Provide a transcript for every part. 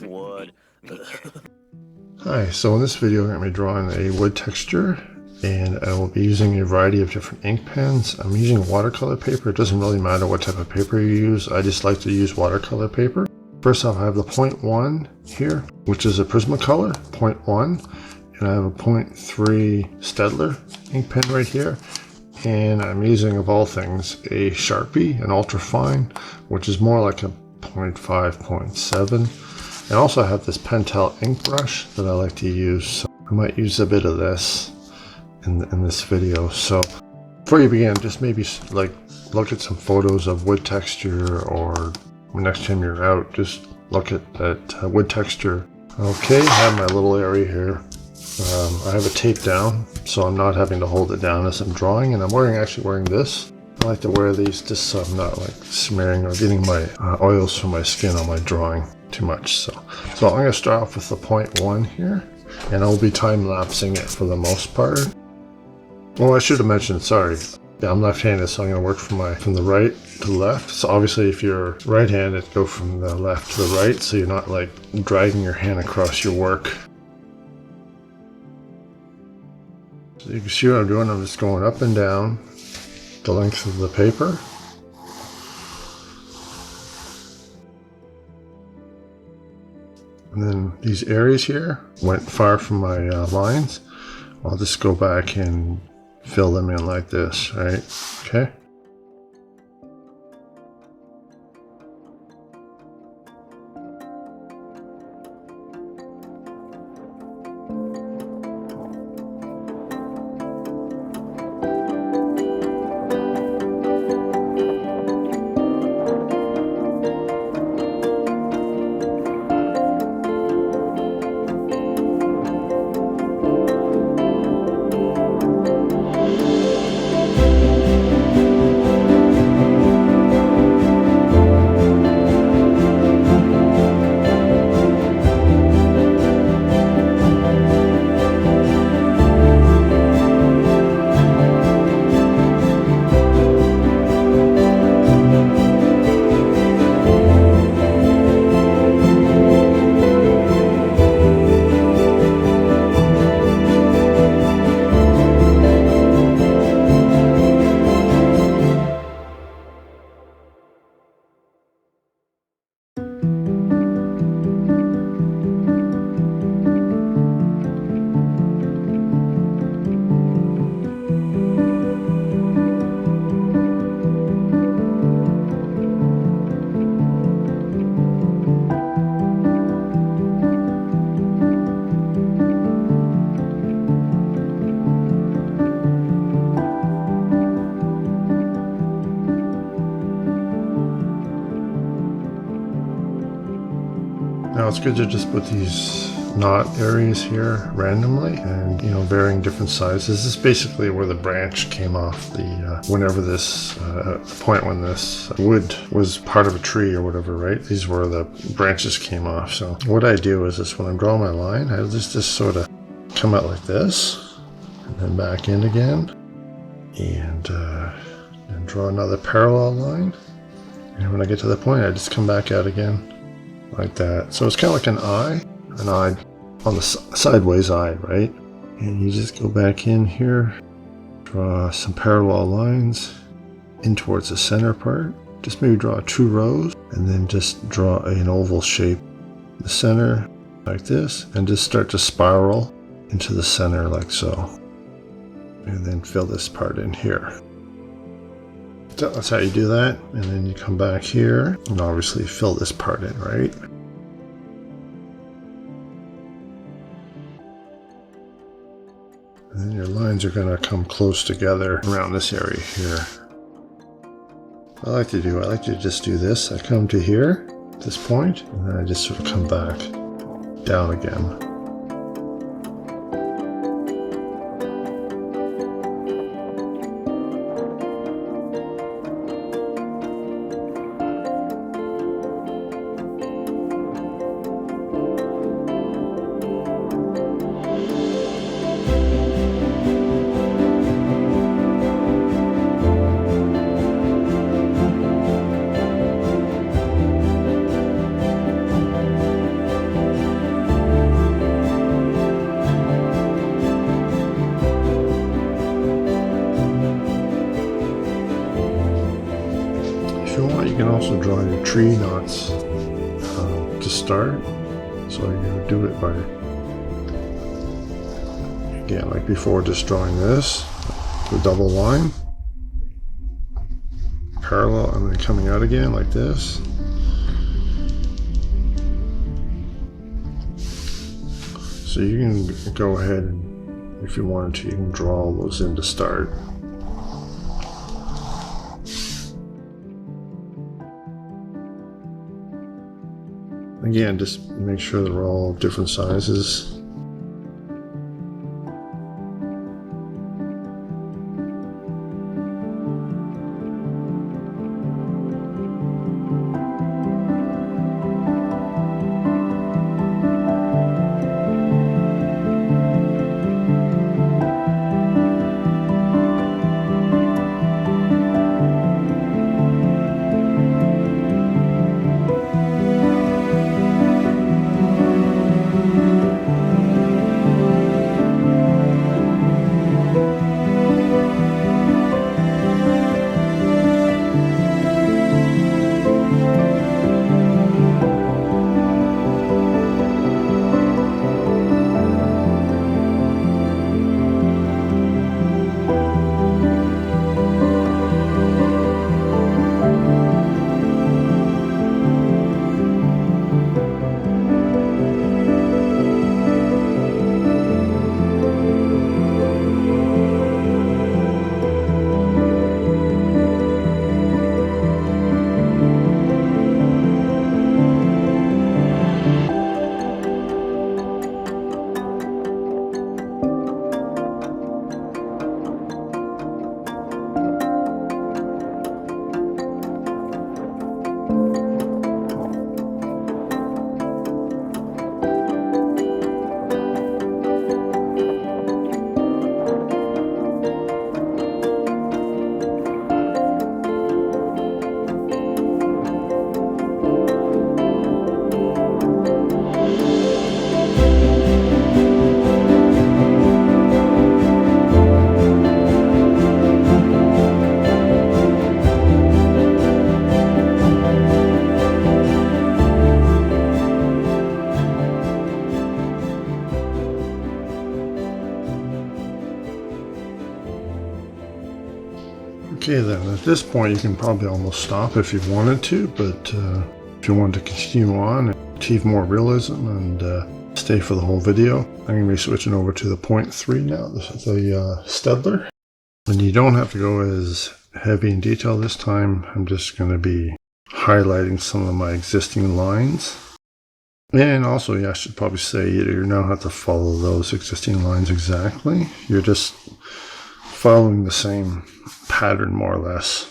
Wood. Hi, so in this video I'm going to be drawing a wood texture, and I will be using a variety of different ink pens. I'm using watercolor paper. It doesn't really matter what type of paper you use. I just like to use watercolor paper. First off, I have the 0.1 here, which is a Prismacolor 0.1, and I have a 0.3 Staedtler ink pen right here. And I'm using, of all things, a Sharpie, an ultrafine, which is more like a 0.5, 0.7. And also I have this Pentel ink brush that I like to use. So I might use a bit of this in this video. So before you begin, just maybe like look at some photos of wood texture, or next time you're out, just look at that wood texture. Okay, I have my little area here. I have it taped down, so I'm not having to hold it down as I'm drawing, and I'm actually wearing this. I like to wear these just so I'm not like smearing or getting my oils from my skin on my drawing too much. So I'm going to start off with the 0.1 here, and I'll be time-lapsing it for the most part. Oh, I should have mentioned, sorry. Yeah, I'm left-handed, so I'm going to work from the right to the left. So obviously if you're right-handed, go from the left to the right, so you're not like dragging your hand across your work. So you can see what I'm doing. I'm just going up and down the length of the paper. And then these areas here went far from my lines. I'll just go back and fill them in like this, right? Okay. Now it's good to just put these knot areas here randomly, and varying different sizes. This is basically where the branch came off whenever this point when this wood was part of a tree or whatever, right? These were the branches came off. So what I do is this: when I'm drawing my line, I just sort of come out like this and then back in again, and draw another parallel line. And when I get to the point, I just come back out again like that. So it's kind of like an eye on the sideways eye, right? And you just go back in here, draw some parallel lines in towards the center part. Just maybe draw 2 rows, and then just draw an oval shape in the center like this, and just start to spiral into the center like so. And then fill this part in here. So that's how you do that, and then you come back here and obviously fill this part in, right? And then your lines are going to come close together around this area here. I like to just do this. I come to here, this point, and then I just sort of come back down again. also draw your tree knots to start. So you do it by, again, like before, just drawing this, the double line, parallel, and then coming out again like this. So you can go ahead and, if you wanted to, you can draw all those in to start. Again, just make sure they're all different sizes. Okay, then at this point you can probably almost stop if you wanted to, but if you wanted to continue on and achieve more realism and stay for the whole video, I'm going to be switching over to the 0.3 now, the Staedtler. And you don't have to go as heavy in detail this time. I'm just going to be highlighting some of my existing lines. And also, yeah, I should probably say you don't have to follow those existing lines exactly. You're just following the same pattern, more or less.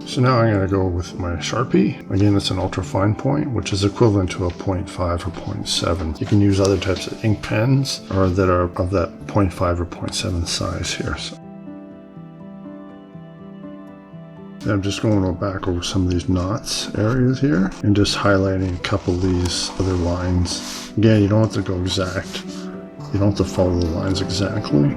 So now I'm going to go with my Sharpie. Again, it's an ultra fine point, which is equivalent to a 0.5 or 0.7. You can use other types of ink pens or that are of that 0.5 or 0.7 size here. So I'm just going back over some of these knots areas here and just highlighting a couple of these other lines. Again, you don't have to go exact. You don't have to follow the lines exactly.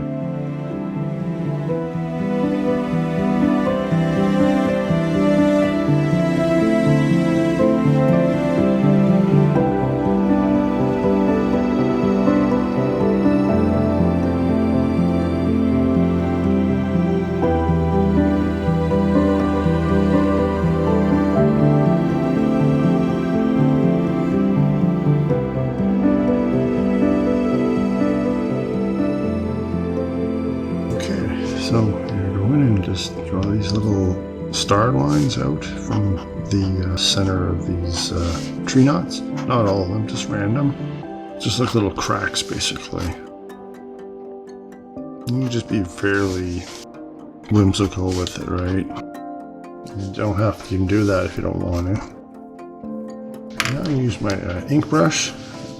So you go in and just draw these little star lines out from the center of these tree knots. Not all of them, just random. Just like little cracks, basically. You can just be fairly whimsical with it, right? You don't have to even do that if you don't want to. Now I use my ink brush.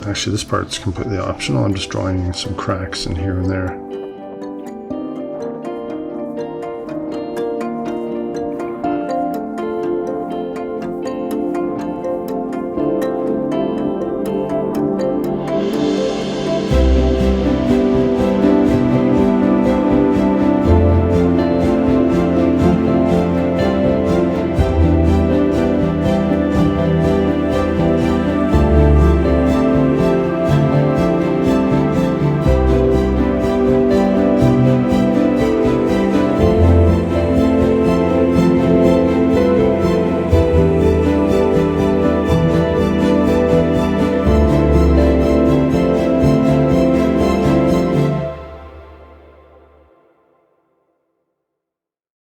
Actually, this part's completely optional. I'm just drawing some cracks in here and there.